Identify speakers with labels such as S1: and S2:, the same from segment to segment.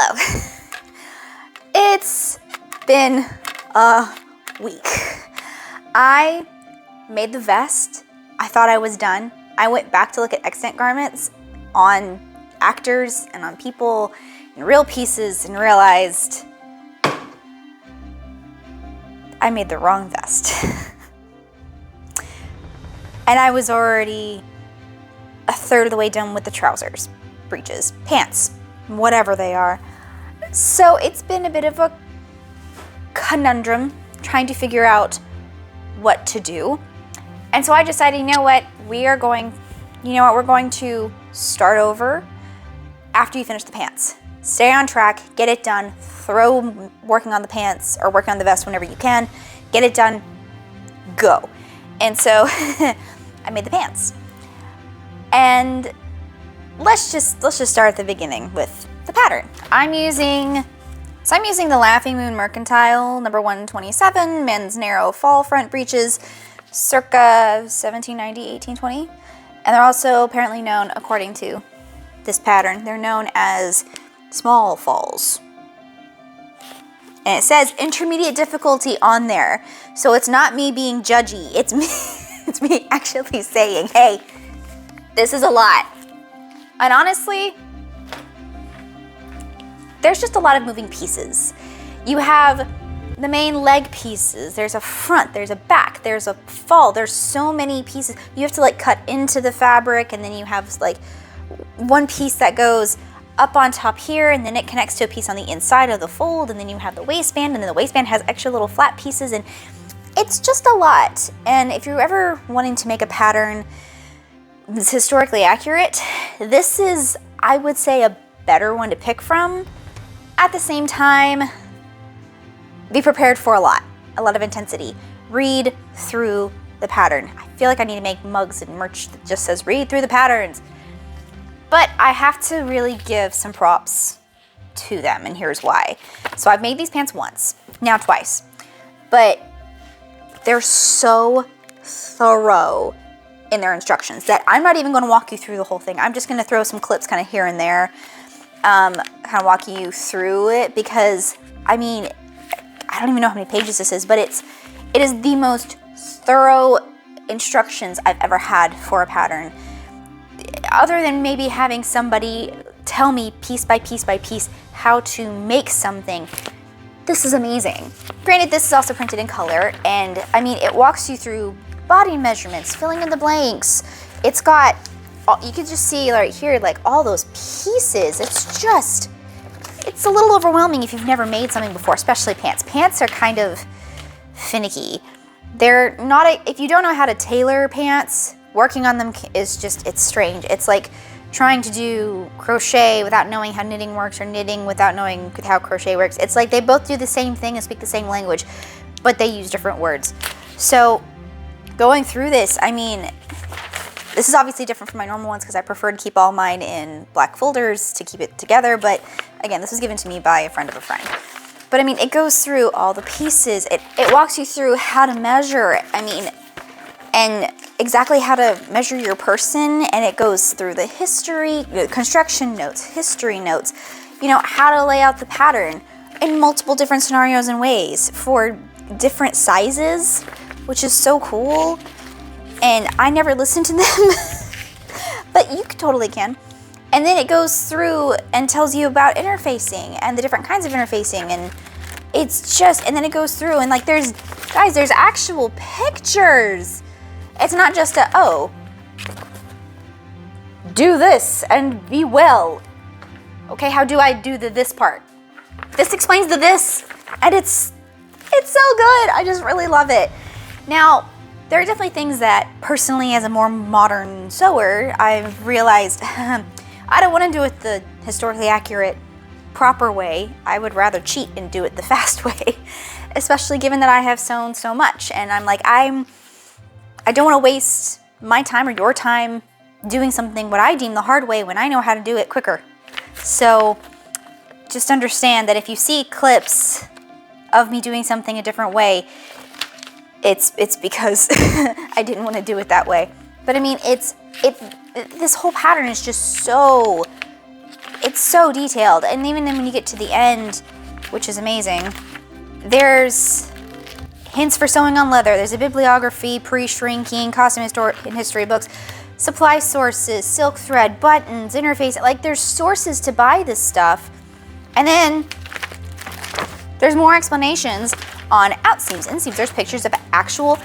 S1: Hello. It's been a week. I made the vest. I thought I was done. I went back to look at extant garments on actors and on people and real pieces and realized I made the wrong vest. And I was already a third of the way done with the trousers, breeches, pants, whatever they are. So it's been a bit of a conundrum trying to figure out what to do. And so I decided, you know what, we're going to start over after you finish the pants. Stay on track, get it done, throw working on the pants or working on the vest whenever you can, get it done, go. And so I made the pants. And let's just start at the beginning with the pattern. I'm using the Laughing Moon Mercantile number 127 men's narrow fall front breeches circa 1790, 1820. And they're also apparently known, according to this pattern, they're known as small falls. And it says intermediate difficulty on there. So it's not me being judgy. It's me actually saying, hey, this is a lot. And honestly, there's just a lot of moving pieces. You have the main leg pieces, there's a front, there's a back, there's a fall, there's so many pieces. You have to like cut into the fabric, and then you have like one piece that goes up on top here, and then it connects to a piece on the inside of the fold, and then you have the waistband, and then the waistband has extra little flat pieces, and it's just a lot. And if you're ever wanting to make a pattern that's historically accurate, this is, I would say, a better one to pick from. At the same time, be prepared for a lot of intensity. Read through the pattern. I feel like I need to make mugs and merch that just says read through the patterns. But I have to really give some props to them, and here's why. So I've made these pants once, now twice, but they're so thorough in their instructions that I'm not even gonna walk you through the whole thing. I'm just gonna throw some clips kind of here and there, kind of walk you through it, because I mean, I don't even know how many pages this is, but it is the most thorough instructions I've ever had for a pattern. Other than maybe having somebody tell me piece by piece by piece how to make something, this is amazing. Granted, this is also printed in color, and I mean, it walks you through body measurements, filling in the blanks. It's got, you can just see right here, like all those pieces. It's a little overwhelming if you've never made something before, especially pants. Pants are kind of finicky. They're not, if you don't know how to tailor pants, working on them is just, it's strange. It's like trying to do crochet without knowing how knitting works, or knitting without knowing how crochet works. It's like they both do the same thing and speak the same language, but they use different words. So going through this, I mean, this is obviously different from my normal ones because I prefer to keep all mine in black folders to keep it together. But again, this was given to me by a friend of a friend. But I mean, it goes through all the pieces. It walks you through how to measure, I mean, and exactly how to measure your person. And it goes through the history, construction notes, history notes, you know, how to lay out the pattern in multiple different scenarios and ways for different sizes, which is so cool. And I never listened to them, but you totally can. And then it goes through and tells you about interfacing and the different kinds of interfacing, and it's just, and then it goes through and like there's actual pictures. It's not just a, oh, do this and be well. Okay, how do I do the this part? This explains the this, and it's so good. I just really love it. Now, there are definitely things that, personally, as a more modern sewer, I've realized I don't want to do it the historically accurate, proper way. I would rather cheat and do it the fast way, especially given that I have sewn so much. And I'm like, I don't want to waste my time or your time doing something what I deem the hard way when I know how to do it quicker. So just understand that if you see clips of me doing something a different way, it's because I didn't want to do it that way. But I mean, this whole pattern is just so it's so detailed. And even then when you get to the end, which is amazing, there's hints for sewing on leather. There's a bibliography, pre-shrinking, costume history books, supply sources, silk thread, buttons, interface. Like, there's sources to buy this stuff. And then there's more explanations on outseams, inseams. There's pictures of actual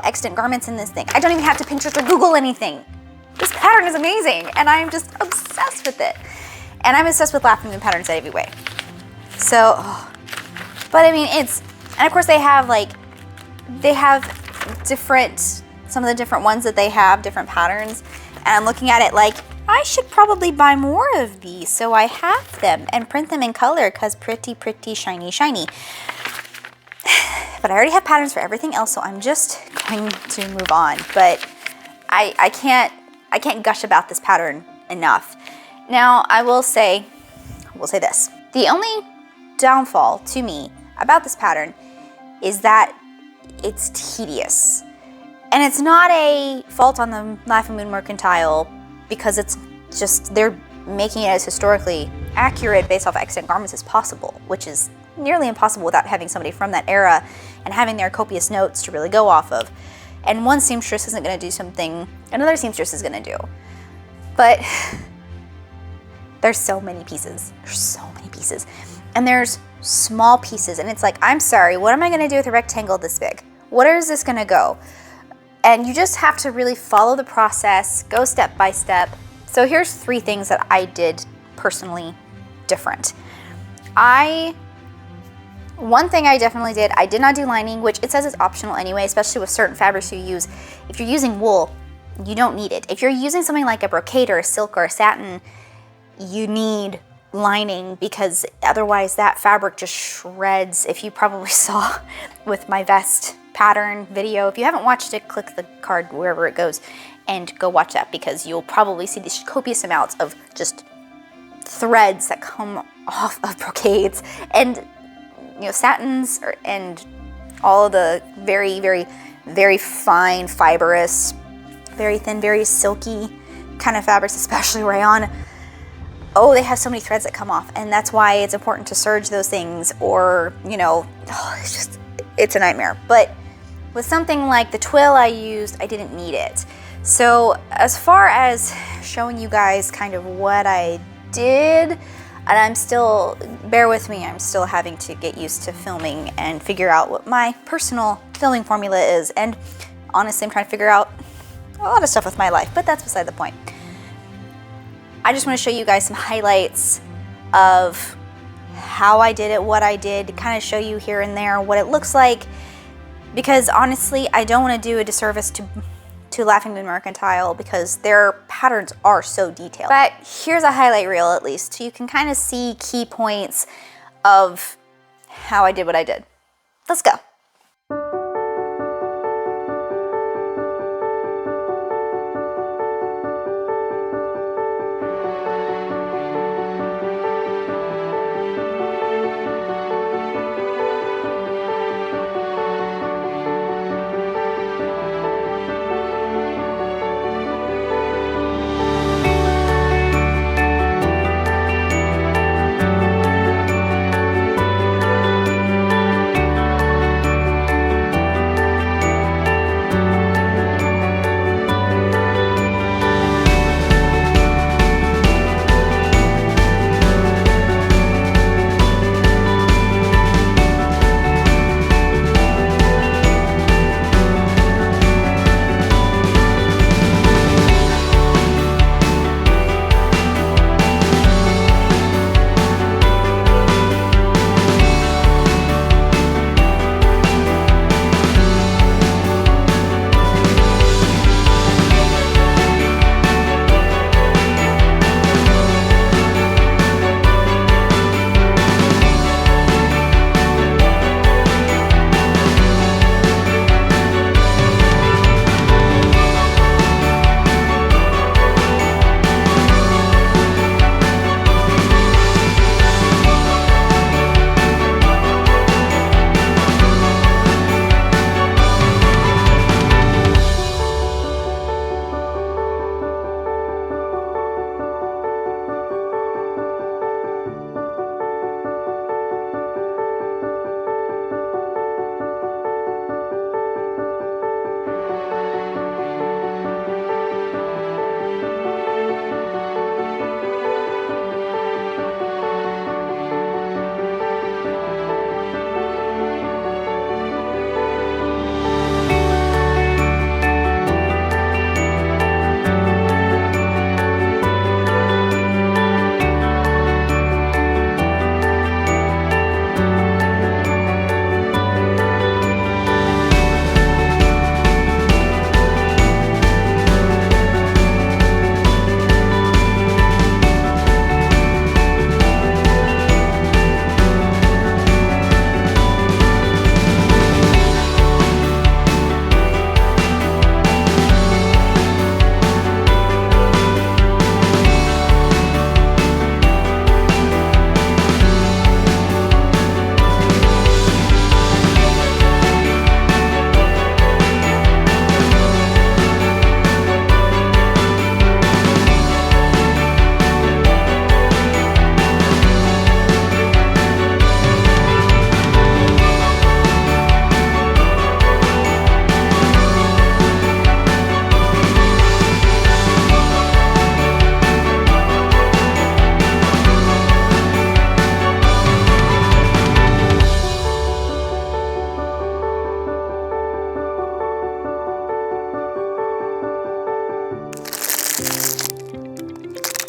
S1: extant garments in this thing. I don't even have to Pinterest or Google anything. This pattern is amazing, and I'm just obsessed with it. And I'm obsessed with Laughing Moon patterns anyway. So, but I mean, and of course they have some of the different ones that they have, different patterns. And I'm looking at it like, I should probably buy more of these so I have them and print them in color, because pretty, shiny, shiny. But I already have patterns for everything else, so I'm just going to move on. But I can't gush about this pattern enough. Now, I will say this. The only downfall to me about this pattern is that it's tedious. And it's not a fault on the Laughing Moon Mercantile, because it's just, they're making it as historically accurate based off extant garments as possible, which is nearly impossible without having somebody from that era and having their copious notes to really go off of. And one seamstress isn't going to do something another seamstress is going to do. But there's so many pieces. And there's small pieces, and it's like, I'm sorry, what am I going to do with a rectangle this big? Where is this going to go? And you just have to really follow the process, go step by step. So here's 3 things that I did personally different. One thing I definitely did, I did not do lining, which it says is optional anyway, especially with certain fabrics you use. If you're using wool, you don't need it. If you're using something like a brocade or a silk or a satin, you need lining, because otherwise that fabric just shreds. If you probably saw with my vest pattern video, if you haven't watched it, click the card wherever it goes and go watch that, because you'll probably see these copious amounts of just threads that come off of brocades and satins, and all of the very fine, fibrous, very thin, very silky kind of fabrics, especially rayon. Oh, they have so many threads that come off, and that's why it's important to serge those things, or it's a nightmare. But with something like the twill I used, I didn't need it. So as far as showing you guys kind of what I did, and I'm still, bear with me, I'm still having to get used to filming and figure out what my personal filming formula is. And honestly, I'm trying to figure out a lot of stuff with my life, but that's beside the point. I just want to show you guys some highlights of how I did it, what I did, kind of show you here and there what it looks like, because honestly, I don't want to do a disservice to Laughing Moon Mercantile, because their patterns are so detailed. But here's a highlight reel, at least, so you can kind of see key points of how I did what I did. Let's go.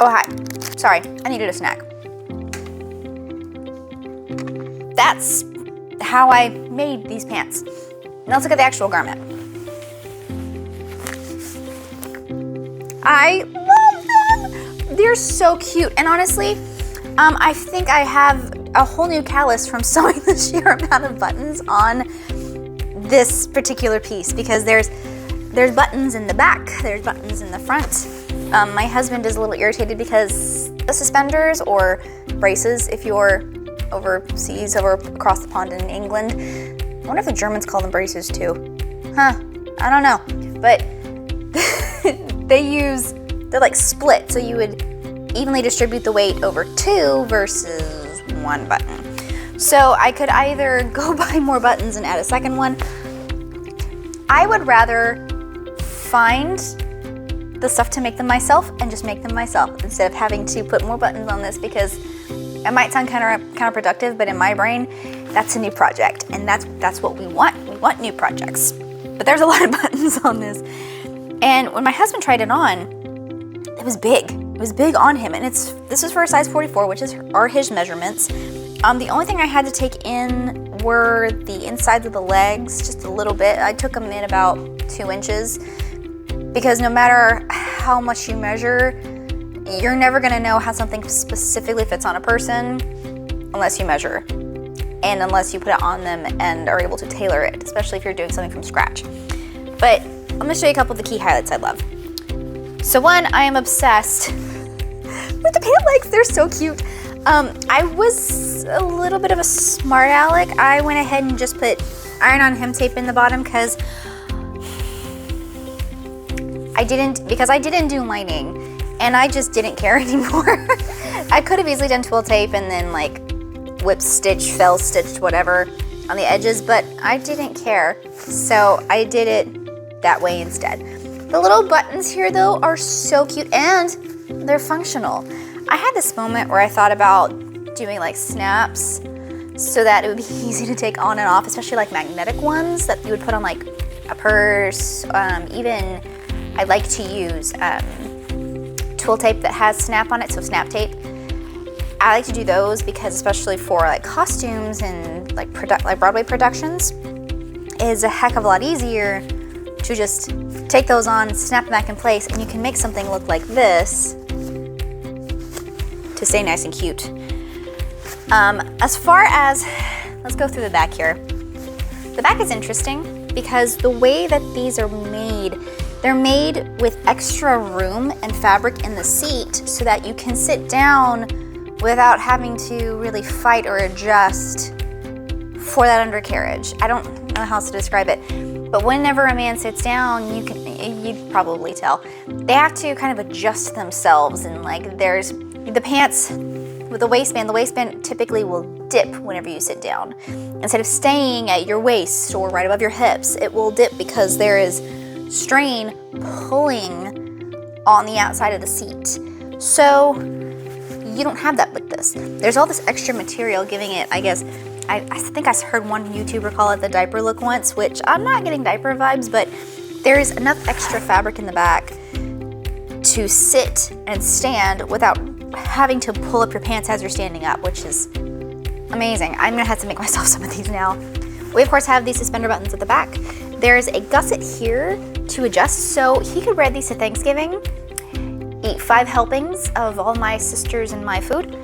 S1: Oh, hi. Sorry, I needed a snack. That's how I made these pants. Now let's look at the actual garment. I love them. They're so cute. And honestly, I think I have a whole new callus from sewing the sheer amount of buttons on this particular piece, because there's buttons in the back, there's buttons in the front. My husband is a little irritated because the suspenders, or braces if you're overseas, over across the pond in England. I wonder if the Germans call them braces too. Huh, I don't know. But they're like split, so you would evenly distribute the weight over 2 versus 1 button. So I could either go buy more buttons and add a second one. I would rather find the stuff to make them myself and just make them myself instead of having to put more buttons on this, because it might sound counterproductive, but in my brain, that's a new project, and that's what we want. We want new projects. But there's a lot of buttons on this. And when my husband tried it on, it was big. It was big on him, and this was for a size 44, which are his measurements. The only thing I had to take in were the insides of the legs, just a little bit. I took them in about 2 inches, because no matter how much you measure, you're never gonna know how something specifically fits on a person unless you measure, and unless you put it on them and are able to tailor it, especially if you're doing something from scratch. But I'm gonna show you a couple of the key highlights I love. So one, I am obsessed with the pant legs. They're so cute. I was a little bit of a smart aleck. I went ahead and just put iron-on hem tape in the bottom because I didn't do lining, and I just didn't care anymore. I could have easily done twill tape and then like whip stitch, fell stitched, whatever on the edges, but I didn't care. So I did it that way instead. The little buttons here though are so cute, and they're functional. I had this moment where I thought about doing like snaps so that it would be easy to take on and off, especially like magnetic ones that you would put on like a purse. Even I like to use twill tape that has snap on it, so snap tape. I like to do those because, especially for like costumes and like Broadway productions, is a heck of a lot easier to just take those on, snap them back in place, and you can make something look like this to stay nice and cute. As far as, let's go through the back here. The back is interesting because the way that these are made, they're made with extra room and fabric in the seat so that you can sit down without having to really fight or adjust for that undercarriage. I don't know how else to describe it, but whenever a man sits down, you'd probably tell, they have to kind of adjust themselves, and like there's the pants with the waistband typically will dip whenever you sit down. Instead of staying at your waist or right above your hips, it will dip because there is strain pulling on the outside of the seat. So you don't have that with this. There's all this extra material giving it, I guess, I think I heard one YouTuber call it the diaper look once, which I'm not getting diaper vibes, but there is enough extra fabric in the back to sit and stand without having to pull up your pants as you're standing up, which is amazing. I'm gonna have to make myself some of these now. We of course have these suspender buttons at the back. There's a gusset here to adjust, so he could wear these to Thanksgiving, eat 5 helpings of all my sisters and my food,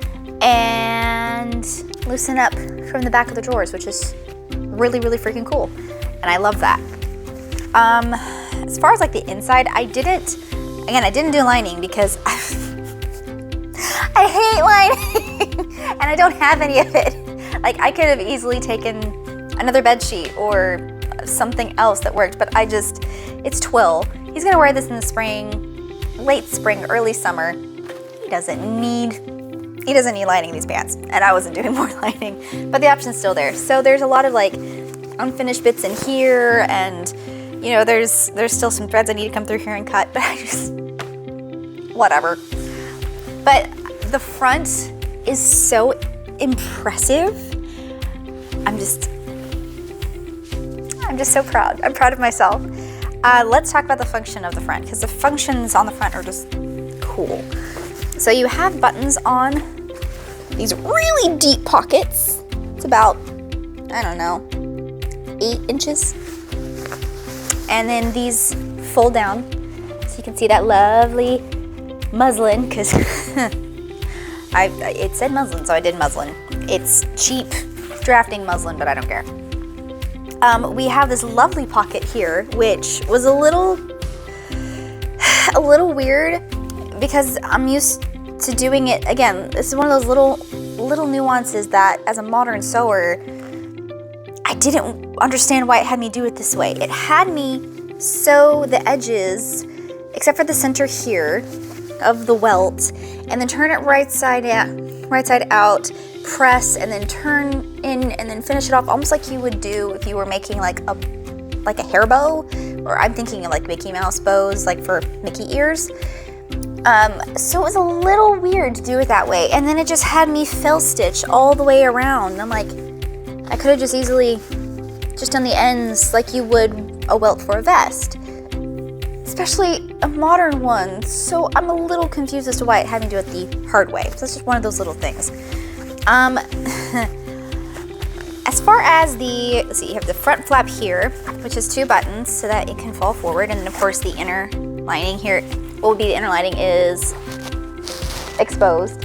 S1: and loosen up from the back of the drawers, which is really, really freaking cool. And I love that. As far as like the inside, I didn't do lining because I hate lining and I don't have any of it. Like I could have easily taken another bed sheet or something else that worked, but it's twill. He's gonna wear this in the spring, late spring, early summer. He doesn't need lining these pants, and I wasn't doing more lining, but the option's still there. So there's a lot of like unfinished bits in here, and you know, there's still some threads I need to come through here and cut, but whatever. But the front is so impressive. I'm just so proud. I'm proud of myself. Let's talk about the function of the front, because the functions on the front are just cool. So you have buttons on these really deep pockets. It's about, I don't know, 8 inches. And then these fold down, so you can see that lovely muslin, because it said muslin, so I did muslin. It's cheap drafting muslin, but I don't care. We have this lovely pocket here, which was a little weird because I'm used to doing it. Again, this is one of those little nuances that, as a modern sewer, I didn't understand why it had me do it this way. It had me sew the edges, except for the center here, of the welt, and then turn it right side out, press, and then turn in, and then finish it off, almost like you would do if you were making like a hair bow, or I'm thinking of like Mickey Mouse bows, like for Mickey ears. So it was a little weird to do it that way, and then it just had me fill stitch all the way around. And I'm like, I could have just easily just done the ends like you would a welt for a vest, especially a modern one. So I'm a little confused as to why it had me do it the hard way. So that's just one of those little things. As far as let's see, you have the front flap here, which is 2 buttons so that it can fall forward, and of course the inner lining here, what would be the inner lining, is exposed.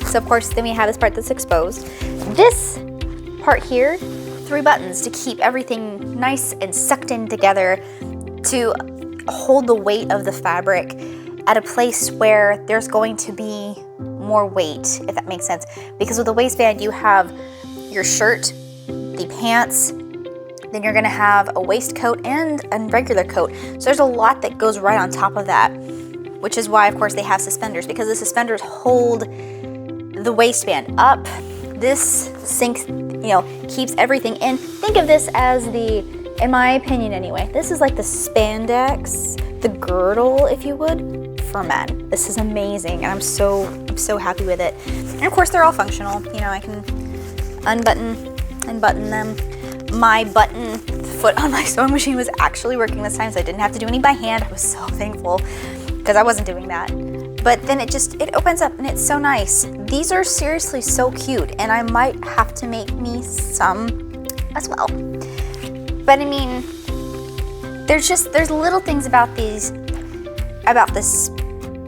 S1: So of course then we have this part that's exposed. This part here, 3 buttons to keep everything nice and sucked in together, to hold the weight of the fabric at a place where there's going to be more weight, if that makes sense. Because with the waistband you have your shirt, the pants, then you're gonna have a waistcoat and a regular coat. So there's a lot that goes right on top of that, which is why of course they have suspenders, because the suspenders hold the waistband up. This sinks, keeps everything in. Think of this as in my opinion anyway, this is like the spandex, the girdle, if you would, for men. This is amazing, and I'm so happy with it. And of course they're all functional. I can unbutton and button them. My button foot on my sewing machine was actually working this time, so I didn't have to do any by hand. I was so thankful, because I wasn't doing that. But then it opens up, and it's so nice. These are seriously so cute, and I might have to make me some as well. But I mean, there's little things about this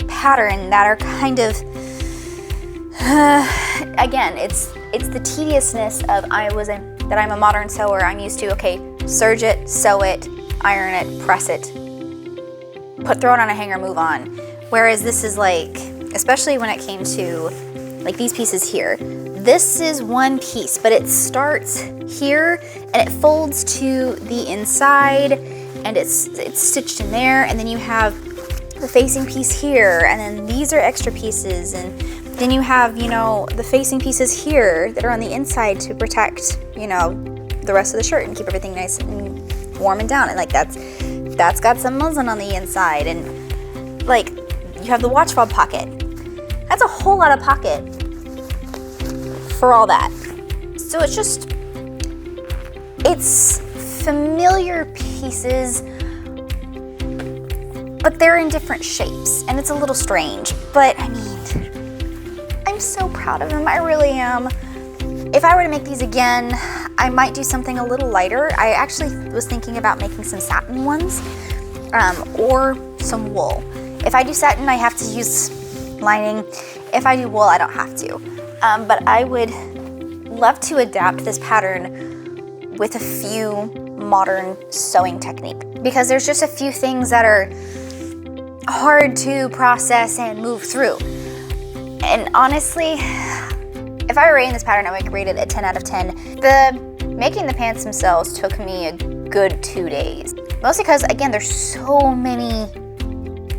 S1: pattern that are kind of, again, it's the tediousness of that I'm a modern sewer. I'm used to, okay, serge it, sew it, iron it, press it, throw it on a hanger, move on. Whereas this is like, especially when it came to like these pieces here, this is one piece, but it starts here and it folds to the inside, and it's stitched in there, and then you have the facing piece here, and then these are extra pieces, and then you have, the facing pieces here that are on the inside to protect, the rest of the shirt and keep everything nice and warm and down. And like that's got some muslin on the inside, and like you have the watch fob pocket. That's a whole lot of pocket for all that. So it's familiar pieces, but they're in different shapes, and it's a little strange. But I mean, I'm so proud of them. I really am. If I were to make these again, I might do something a little lighter. I actually was thinking about making some satin ones, or some wool. If I do satin, I have to use lining. If I do wool, I don't have to. But I would love to adapt this pattern with a few modern sewing technique, because there's just a few things that are hard to process and move through. And honestly, if I were rating this pattern, I would rate it a 10 out of 10. Making the pants themselves took me a good 2 days. Mostly because, again, there's so many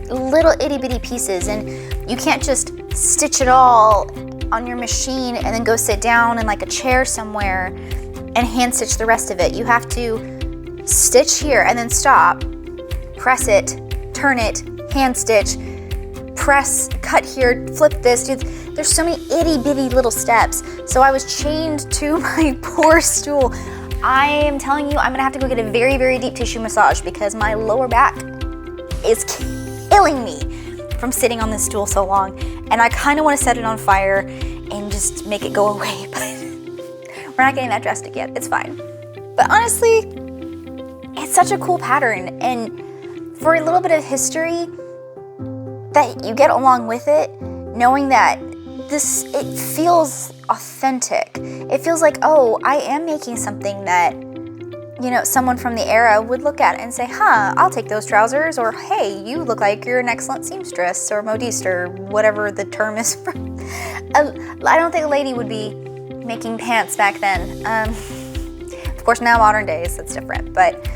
S1: little itty bitty pieces, and you can't just stitch it all on your machine and then go sit down in like a chair somewhere and hand stitch the rest of it. You have to stitch here and then stop, press it, turn it, hand stitch, press, cut here, flip this. There's so many itty bitty little steps. So I was chained to my poor stool. I am telling you, I'm gonna have to go get a very, very deep tissue massage, because my lower back is killing me from sitting on this stool so long, and I kind of want to set it on fire and just make it go away, but we're not getting that drastic yet. It's fine. But honestly, it's such a cool pattern, and for a little bit of history that you get along with it, knowing that it feels authentic. It feels like, oh, I am making something that, you know, someone from the era would look at and say, huh, I'll take those trousers, or hey, you look like you're an excellent seamstress or modiste or whatever the term is for. I don't think a lady would be making pants back then. Of course, now modern days, that's different, but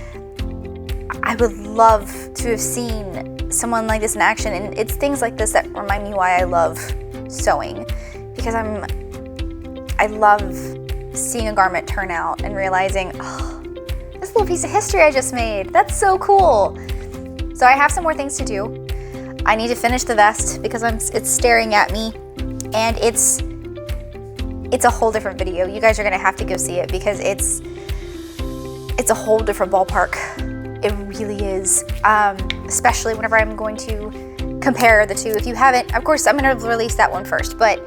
S1: I would love to have seen someone like this in action, and it's things like this that remind me why I love sewing, because I love seeing a garment turn out and realizing, oh, this little piece of history I just made, that's so cool. So I have some more things to do. I need to finish the vest because it's staring at me, and it's a whole different video. You guys are gonna have to go see it because it's a whole different ballpark. It really is, especially whenever I'm going to compare the two. If you haven't, of course, I'm going to release that one first, but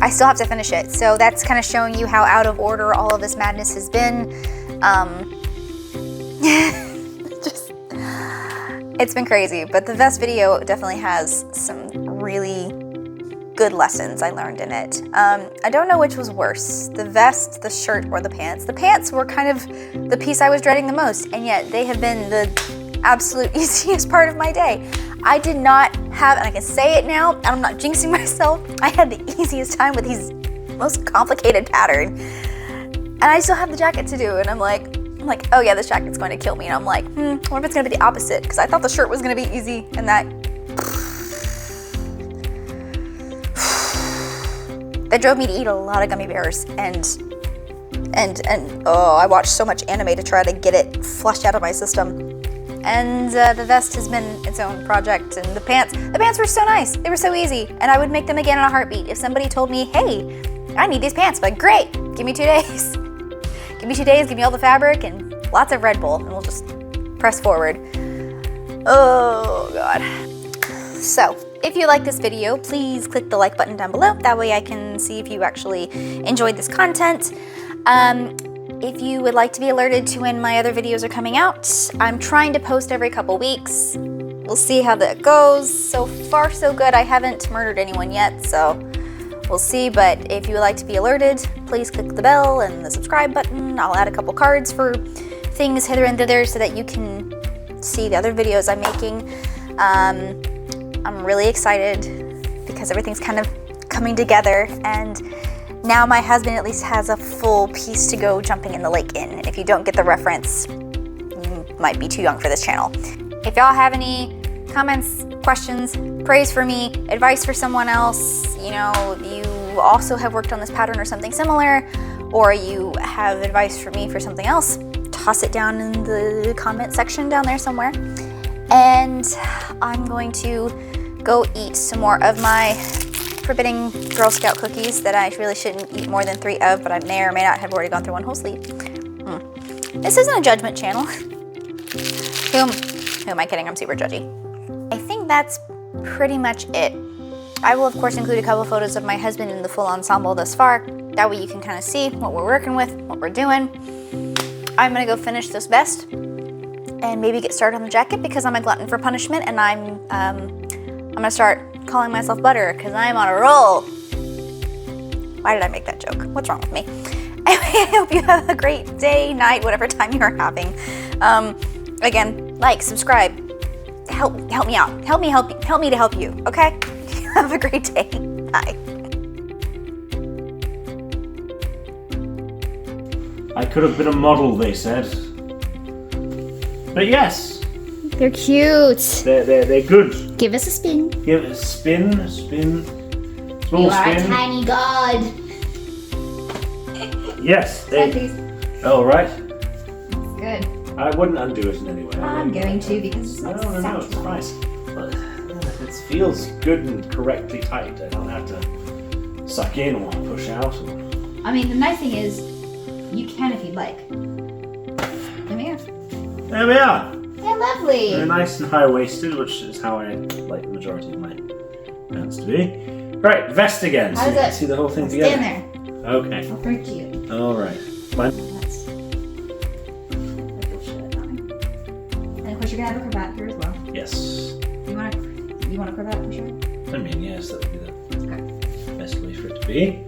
S1: I still have to finish it. So that's kind of showing you how out of order all of this madness has been. It's been crazy, but the vest video definitely has some really good lessons I learned in it. I don't know which was worse, the vest, the shirt, or the pants. The pants were kind of the piece I was dreading the most, and yet they have been the absolute easiest part of my day. I did not have, and I can say it now, and I'm not jinxing myself, I had the easiest time with these most complicated pattern. And I still have the jacket to do, and I'm like, oh yeah, this jacket's going to kill me. And I'm like, what if it's going to be the opposite? Because I thought the shirt was going to be easy, and that drove me to eat a lot of gummy bears, and oh, I watched so much anime to try to get it flushed out of my system. And the vest has been its own project, and the pants were so nice. They were so easy, and I would make them again in a heartbeat. If somebody told me, hey, I need these pants, but great, give me 2 days. Give me 2 days, give me all the fabric and lots of Red Bull, and we'll just press forward. Oh, God. So, if you like this video, please click the like button down below. That way I can see if you actually enjoyed this content. If you would like to be alerted to when my other videos are coming out, I'm trying to post every couple weeks. We'll see how that goes. So far, so good. I haven't murdered anyone yet, so we'll see. But if you would like to be alerted, please click the bell and the subscribe button. I'll add a couple cards for things hither and thither so that you can see the other videos I'm making. I'm really excited because everything's kind of coming together, and now my husband at least has a full piece to go jumping in the lake in. And if you don't get the reference, you might be too young for this channel. If y'all have any comments, questions, praise for me, advice for someone else, you know, you also have worked on this pattern or something similar, or you have advice for me for something else, toss it down in the comment section down there somewhere. And I'm going to go eat some more of my forbidden Girl Scout cookies that I really shouldn't eat more than 3 of, but I may or may not have already gone through one whole sleeve. This isn't a judgment channel. Who am I kidding? I'm super judgy. I think that's pretty much it. I will, of course, include a couple photos of my husband in the full ensemble thus far. That way you can kind of see what we're working with, what we're doing. I'm gonna go finish this vest and maybe get started on the jacket because I'm a glutton for punishment, and I'm gonna start calling myself Butter because I'm on a roll. Why did I make that joke? What's wrong with me? Anyway, I hope you have a great day, night, whatever time you are having. Again, like, subscribe, help me out. Help me to help you, okay? Have a great day. Bye.
S2: I could have been a model, they said. But yes.
S1: They're cute.
S2: They're good.
S1: Give us a spin.
S2: Give it a spin. Small
S1: you are
S2: spin.
S1: a tiny god.
S2: Yes.
S1: Oh,
S2: right.
S1: That's good.
S2: I wouldn't undo it in any way.
S1: I'm going to because it's not
S2: No, it's nice. But it feels good and correctly tight. I don't have to suck in or push out.
S1: I mean, the nice thing is, you can if you'd like. There we are.
S2: There we are.
S1: They're lovely.
S2: They're nice and high-waisted, which is how I like the majority of my pants to be. Right, vest again. So
S1: How's
S2: you can
S1: it?
S2: see the whole thing
S1: Stand
S2: together.
S1: there.
S2: Okay.
S1: I'll bring it to you.
S2: All right. Fine.
S1: That's put your shirt on. And of course, you're gonna have a cravat here as well.
S2: Yes.
S1: You want a cravat for sure?
S2: I mean, yes, that would be the
S1: Okay.
S2: best way for it to be.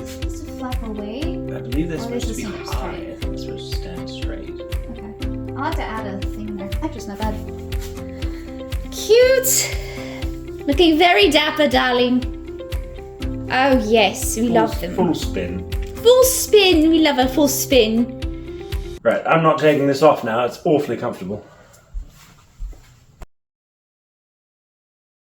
S1: It's supposed to flap away.
S2: I believe they're
S1: Or
S2: supposed to
S1: is
S2: be
S1: this
S2: high.
S1: straight?
S2: I think they're supposed to stand straight.
S1: Okay. I'll have to add a thing there. Actually, it's not bad. Cute. Looking very dapper, darling. Oh yes, we love them.
S2: Full spin.
S1: Full spin. We love a full spin.
S2: Right, I'm not taking this off now. It's awfully comfortable.